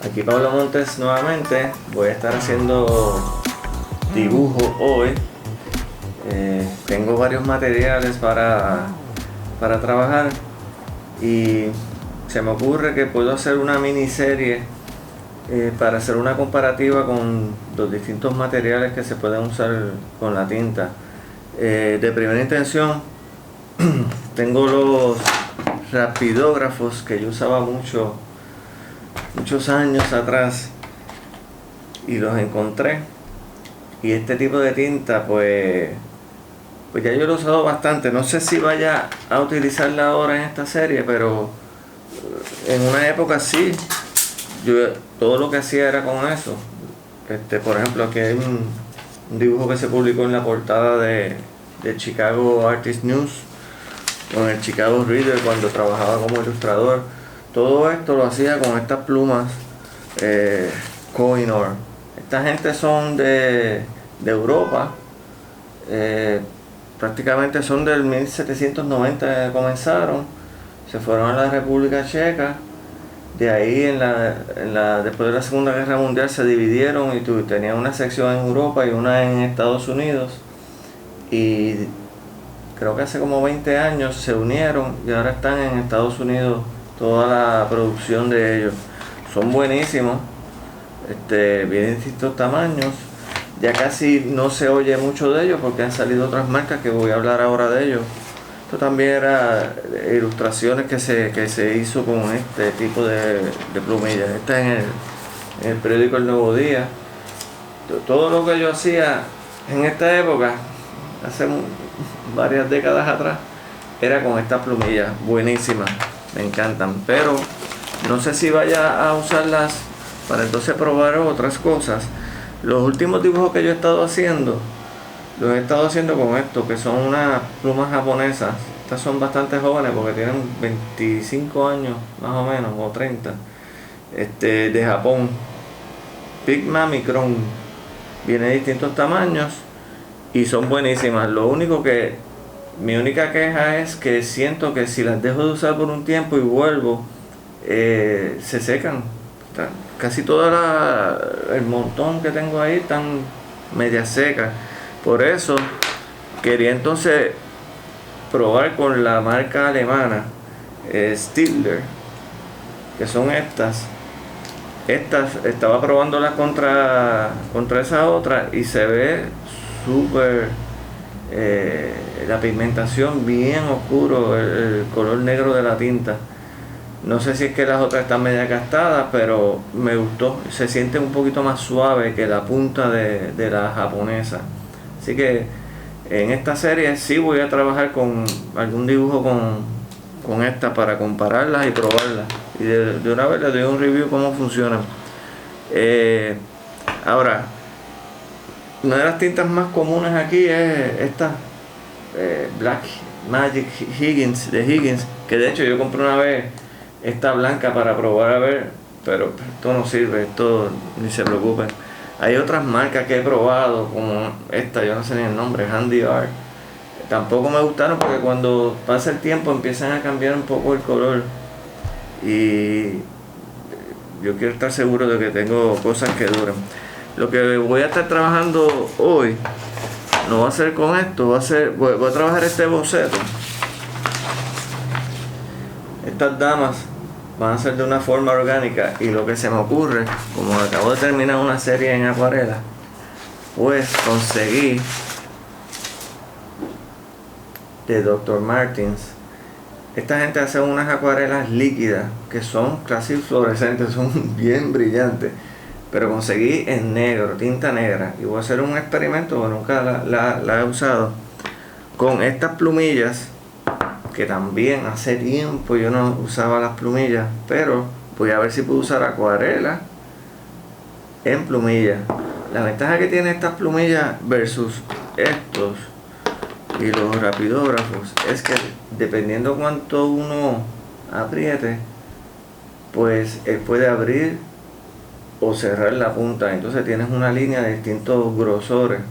Aquí Pablo Montes nuevamente. Voy a estar haciendo dibujo hoy. Tengo varios materiales para trabajar y se me ocurre que puedo hacer una miniserie para hacer una comparativa con los distintos materiales que se pueden usar con la tinta. De primera intención tengo los rapidógrafos que yo usaba muchos años atrás y los encontré, y este tipo de tinta pues ya yo lo he usado bastante. No sé si vaya a utilizarla ahora en esta serie, pero en una época sí, yo todo lo que hacía era con eso. Por ejemplo, aquí hay un dibujo que se publicó en la portada de Chicago Artist News con el Chicago Reader cuando trabajaba como ilustrador. Todo esto lo hacía con estas plumas Koh-i-Noor. Esta gente son de Europa, prácticamente son del 1790 que comenzaron, se fueron a la República Checa. De ahí después de la Segunda Guerra Mundial se dividieron y tenían una sección en Europa y una en Estados Unidos, y creo que hace como 20 años se unieron y ahora están en Estados Unidos toda la producción de ellos. Son buenísimos, vienen distintos tamaños. Ya casi no se oye mucho de ellos porque han salido otras marcas que voy a hablar ahora de ellos. Esto también era ilustraciones que se hizo con este tipo de plumillas. Está en el periódico El Nuevo Día. Todo lo que yo hacía en esta época, hace varias décadas atrás, era con estas plumillas buenísimas, me encantan, pero no sé si vaya a usarlas para entonces probar otras cosas. Los últimos dibujos que yo he estado haciendo, los he estado haciendo con esto, que son unas plumas japonesas. Estas son bastante jóvenes porque tienen 25 años más o menos, o 30, de Japón. Pigma Micron, viene de distintos tamaños y son buenísimas. Mi única queja es que siento que si las dejo de usar por un tiempo y vuelvo, se secan. Casi el montón que tengo ahí están media secas. Por eso quería entonces probar con la marca alemana Staedtler, que son estas. Estaba probándolas contra esa otra y se ve súper, la pigmentación bien oscuro, el color negro de la tinta. No sé si es que las otras están media gastadas, pero me gustó. Se siente un poquito más suave que la punta de la japonesa. Así que en esta serie sí voy a trabajar con algún dibujo con esta para compararlas y probarlas. Y de una vez les doy un review cómo funcionan. Ahora, una de las tintas más comunes aquí es esta Black Magic Higgins, de Higgins, que de hecho yo compré una vez esta blanca para probar a ver, pero esto no sirve, esto ni se preocupen. Hay otras marcas que he probado, como esta, yo no sé ni el nombre, Handy Art. Tampoco me gustaron porque cuando pasa el tiempo empiezan a cambiar un poco el color, y yo quiero estar seguro de que tengo cosas que duran. Lo que voy a estar trabajando hoy no va a ser con esto, voy a trabajar este boceto. Estas damas van a ser de una forma orgánica, y lo que se me ocurre, como acabo de terminar una serie en acuarela, pues conseguí de Dr. Martens. Esta gente hace unas acuarelas líquidas que son casi fluorescentes, son bien brillantes, pero conseguí en negro, tinta negra, y voy a hacer un experimento que nunca la he usado con estas plumillas, que también hace tiempo yo no usaba las plumillas, pero voy a ver si puedo usar acuarela en plumillas. La ventaja que tiene estas plumillas versus estos y los rapidógrafos es que dependiendo cuánto uno apriete, pues él puede abrir o cerrar la punta, entonces tienes una línea de distintos grosores,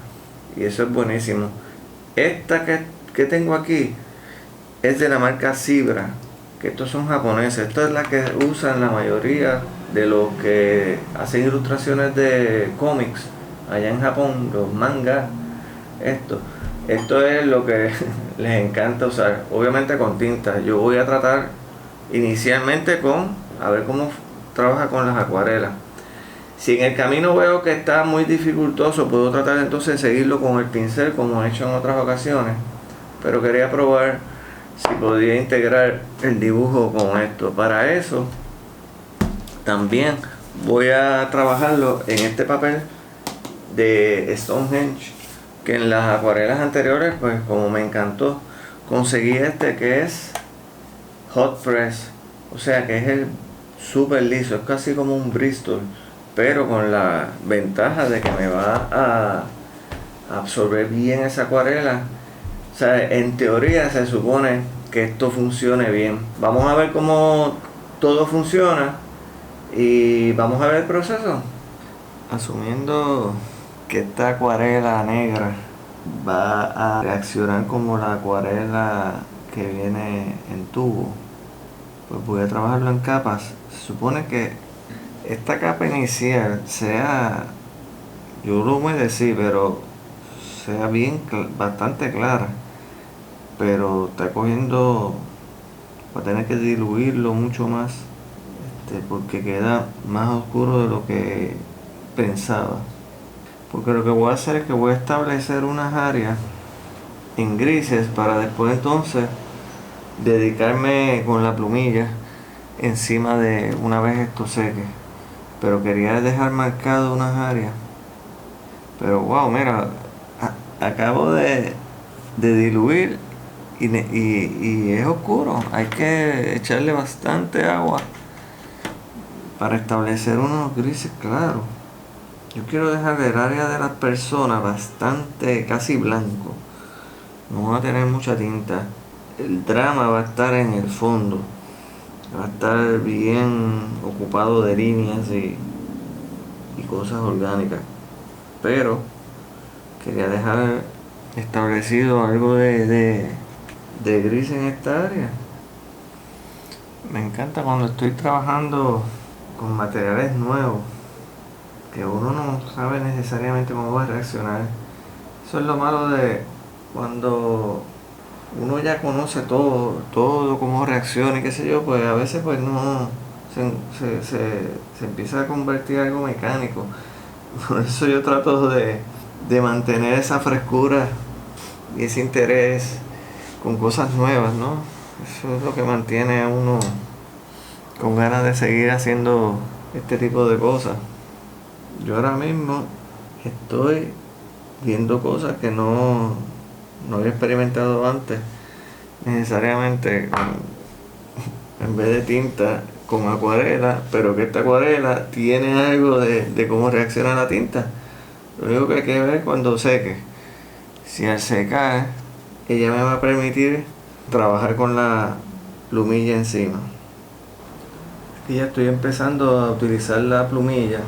y eso es buenísimo. Esta que tengo aquí es de la marca Zebra, que estos son japoneses. Esta es la que usan la mayoría de los que hacen ilustraciones de cómics allá en Japón, los mangas. Esto es lo que les encanta usar, obviamente con tinta. Yo voy a tratar inicialmente a ver cómo trabaja con las acuarelas. Si en el camino veo que está muy dificultoso, puedo tratar entonces de seguirlo con el pincel como he hecho en otras ocasiones, pero quería probar si podía integrar el dibujo con esto. Para eso también voy a trabajarlo en este papel de Stonehenge, que en las acuarelas anteriores, pues como me encantó, conseguí este que es hot press, o sea que es el súper liso, es casi como un Bristol, pero con la ventaja de que me va a absorber bien esa acuarela. O sea, en teoría se supone que esto funcione bien. Vamos a ver cómo todo funciona y vamos a ver el proceso. Asumiendo que esta acuarela negra va a reaccionar como la acuarela que viene en tubo, pues voy a trabajarlo en capas. Se supone que esta capa inicial sea, yo lo humedecí, pero sea bastante clara, pero está cogiendo, va a tener que diluirlo mucho más, porque queda más oscuro de lo que pensaba. Porque lo que voy a hacer es que voy a establecer unas áreas en grises para después entonces dedicarme con la plumilla encima de una vez esto seque. Pero quería dejar marcado unas áreas. Pero wow, mira, acabo de diluir y es oscuro. Hay que echarle bastante agua para establecer unos grises claros. Yo quiero dejar el área de las personas bastante, casi blanco. No va a tener mucha tinta. El drama va a estar en el fondo. Va a estar bien ocupado de líneas y cosas orgánicas. Pero quería dejar establecido algo de gris en esta área. Me encanta cuando estoy trabajando con materiales nuevos, que uno no sabe necesariamente cómo va a reaccionar. Eso es lo malo de cuando uno ya conoce todo cómo reacciona y qué sé yo, pues a veces pues no se empieza a convertir en algo mecánico. Por eso yo trato de mantener esa frescura y ese interés con cosas nuevas, ¿no? Eso es lo que mantiene a uno con ganas de seguir haciendo este tipo de cosas. Yo ahora mismo estoy viendo cosas que no había experimentado antes, necesariamente en vez de tinta con acuarela, pero que esta acuarela tiene algo de cómo reacciona la tinta. Lo único que hay que ver cuando seque. Si al secar, ella me va a permitir trabajar con la plumilla encima. Y ya estoy empezando a utilizar la plumilla.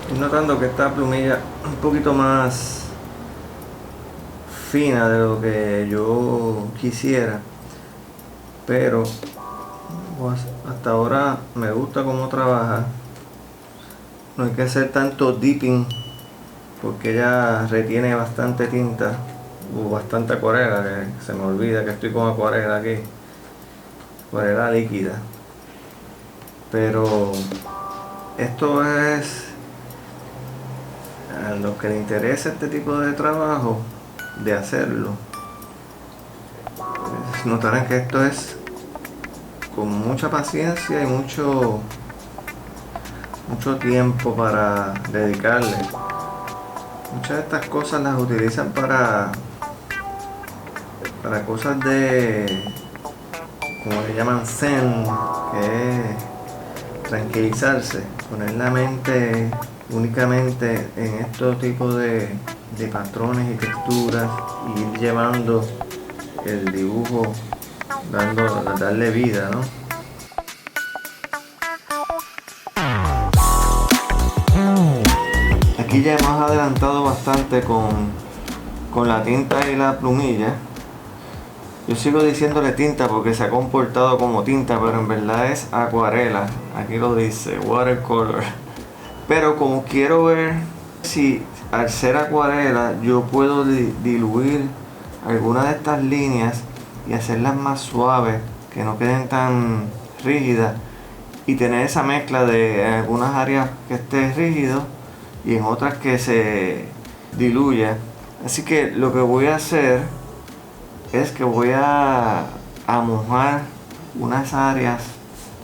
Estoy notando que esta plumilla es un poquito más fina de lo que yo quisiera, pero pues, hasta ahora me gusta cómo trabaja. No hay que hacer tanto dipping porque ella retiene bastante tinta o bastante acuarela, que se me olvida que estoy con acuarela aquí, acuarela líquida. Pero esto es a los que les interesa este tipo de trabajo, de hacerlo, pues notarán que esto es con mucha paciencia y mucho tiempo para dedicarle. Muchas de estas cosas las utilizan para cosas como le llaman zen, que es tranquilizarse, poner la mente únicamente en estos tipos de patrones y texturas y ir llevando el dibujo, darle vida, ¿no? Aquí ya hemos adelantado bastante con la tinta y la plumilla. Yo sigo diciéndole tinta porque se ha comportado como tinta, pero en verdad es acuarela. Aquí lo dice, watercolor. Pero como quiero ver si al ser acuarela yo puedo diluir algunas de estas líneas y hacerlas más suaves, que no queden tan rígidas, y tener esa mezcla de en algunas áreas que esté rígido y en otras que se diluya. Así que lo que voy a hacer es que voy a mojar unas áreas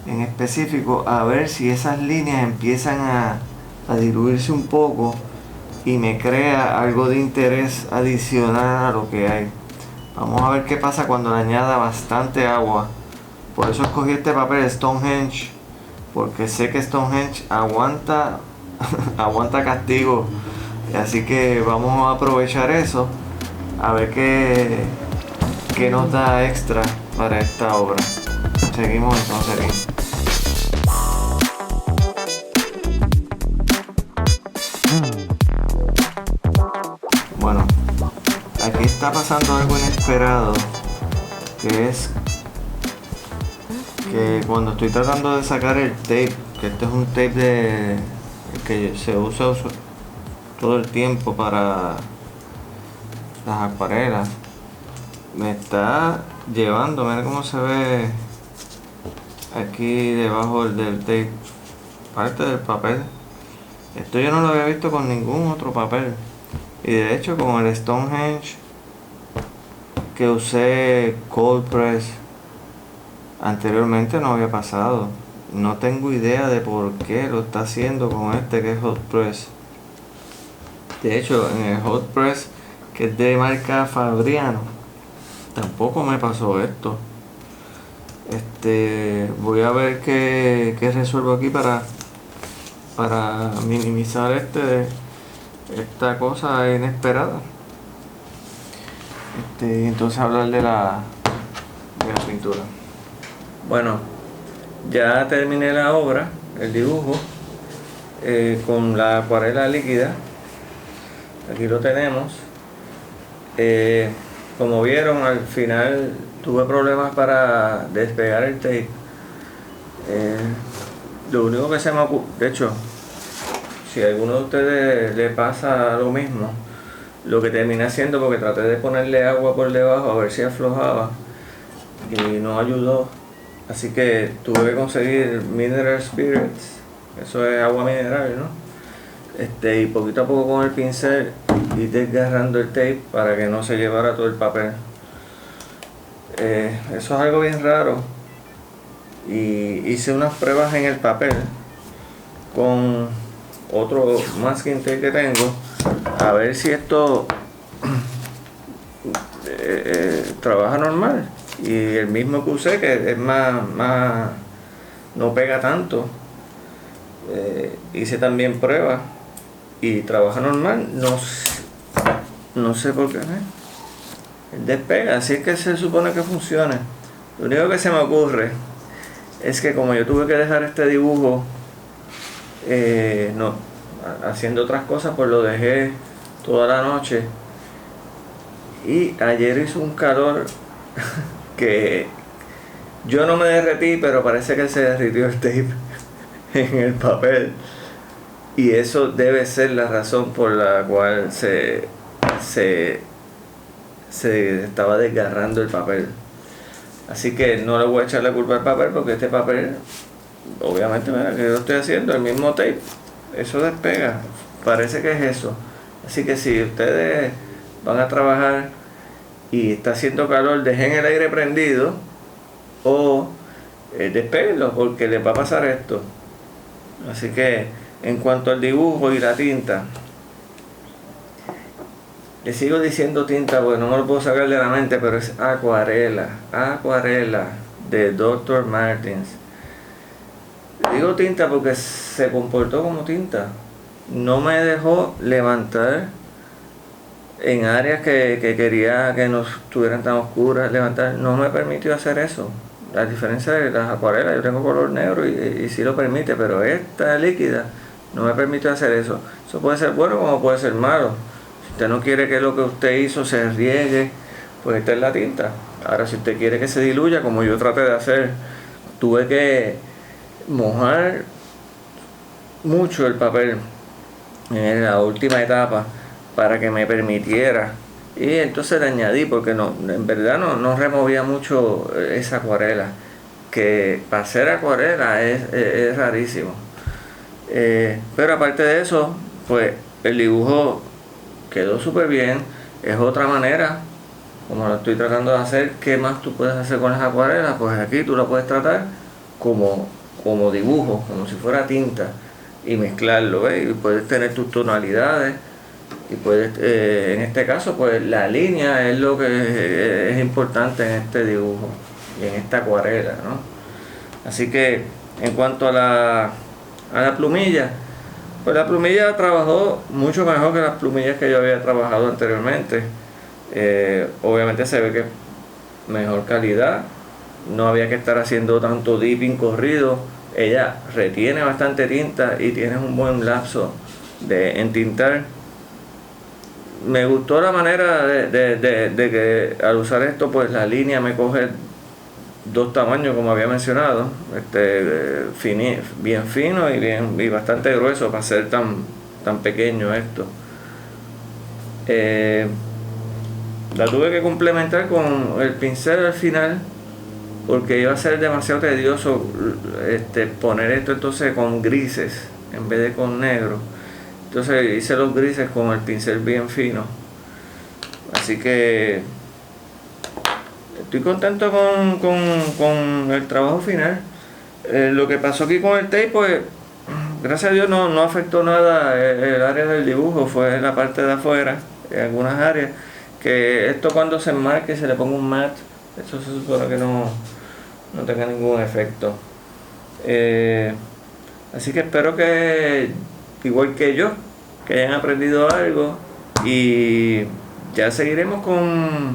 en específico, a ver si esas líneas empiezan a diluirse un poco y me crea algo de interés adicional a lo que hay. Vamos a ver qué pasa cuando le añada bastante agua. Por eso escogí este papel Stonehenge, porque sé que Stonehenge aguanta aguanta castigo. Así que vamos a aprovechar eso, a ver qué nos da extra para esta obra. Seguimos entonces aquí. Bueno, aquí está pasando algo inesperado, que es que cuando estoy tratando de sacar el tape, que este es un tape que se usa todo el tiempo para las acuarelas, me está llevando, mira cómo se ve aquí debajo del tape, parte del papel. Esto yo no lo había visto con ningún otro papel, y de hecho con el Stonehenge que usé cold press anteriormente no había pasado. No tengo idea de por qué lo está haciendo con este que es hot press. De hecho en el hot press, que es de marca Fabriano, tampoco me pasó esto. Voy a ver qué resuelvo aquí para minimizar esta cosa inesperada. Entonces hablar de la pintura. Bueno, ya terminé la obra, el dibujo, con la acuarela líquida. Aquí lo tenemos. Como vieron, al final tuve problemas para despegar el tape. Lo único que se me ocurre, de hecho, si a alguno de ustedes le pasa lo mismo, lo que terminé haciendo, porque traté de ponerle agua por debajo a ver si aflojaba y no ayudó, así que tuve que conseguir mineral spirits, eso es agua mineral, ¿no? Y poquito a poco con el pincel ir desgarrando el tape para que no se llevara todo el papel. Eso es algo bien raro, y hice unas pruebas en el papel con otro masking tape que tengo, a ver si esto trabaja normal, y el mismo que usé, que es más no pega tanto, hice también pruebas y trabaja normal. No sé por qué despega, así es que se supone que funcione. Lo único que se me ocurre es que como yo tuve que dejar este dibujo haciendo otras cosas, pues lo dejé toda la noche, y ayer hizo un calor que yo no me derretí, pero parece que se derritió el tape en el papel, y eso debe ser la razón por la cual se estaba desgarrando el papel. Así que no le voy a echar la culpa al papel, porque este papel, obviamente, mira que yo estoy haciendo el mismo tape, eso despega, parece que es eso. Así que si ustedes van a trabajar y está haciendo calor, dejen el aire prendido o despéguenlo, porque les va a pasar esto. Así que en cuanto al dibujo y la tinta, le sigo diciendo tinta porque no me lo puedo sacar de la mente, pero es acuarela de Dr. Martens. Digo tinta porque se comportó como tinta, no me dejó levantar en áreas que quería que no estuvieran tan oscuras, levantar, no me permitió hacer eso. La diferencia de las acuarelas, yo tengo color negro y sí lo permite, pero esta líquida no me permitió hacer eso. Eso puede ser bueno como puede ser malo. Si usted no quiere que lo que usted hizo se riegue, pues esta es la tinta. Ahora, si usted quiere que se diluya, como yo traté de hacer, tuve que mojar mucho el papel en la última etapa para que me permitiera, y entonces le añadí, porque no, en verdad no removía mucho esa acuarela, que para hacer acuarela es rarísimo. Pero aparte de eso, pues el dibujo quedó súper bien. Es otra manera, como lo estoy tratando de hacer. ¿Qué más tú puedes hacer con las acuarelas? Pues aquí tú la puedes tratar como dibujo, como si fuera tinta, y mezclarlo, ¿ves? Y puedes tener tus tonalidades, y puedes, en este caso, pues la línea es lo que es importante en este dibujo y en esta acuarela, ¿no? Así que en cuanto a la plumilla, pues la plumilla trabajó mucho mejor que las plumillas que yo había trabajado anteriormente. Obviamente se ve que mejor calidad, no había que estar haciendo tanto dipping corrido. Ella retiene bastante tinta y tiene un buen lapso de entintar. Me gustó la manera de que al usar esto, pues la línea me coge dos tamaños, como había mencionado, bien fino y bastante grueso para ser tan pequeño esto. La tuve que complementar con el pincel al final, porque iba a ser demasiado tedioso poner esto entonces con grises en vez de con negro. Entonces hice los grises con el pincel bien fino. Así que estoy contento con el trabajo final. Lo que pasó aquí con el tape, pues gracias a Dios no afectó nada el área del dibujo, fue la parte de afuera, en algunas áreas, que esto cuando se enmarque y se le ponga un matte, eso se supone que no tenga ningún efecto. Así que espero que, igual que yo, que hayan aprendido algo, y ya seguiremos con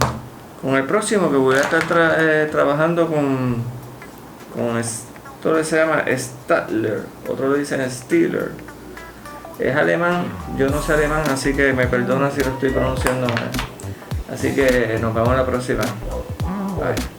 el próximo, que voy a estar trabajando con esto que se llama Stadler, otros lo dicen Stiller. Es alemán, yo no sé alemán, así que me perdona si lo estoy pronunciando mal. Así que nos vemos la próxima. Bye.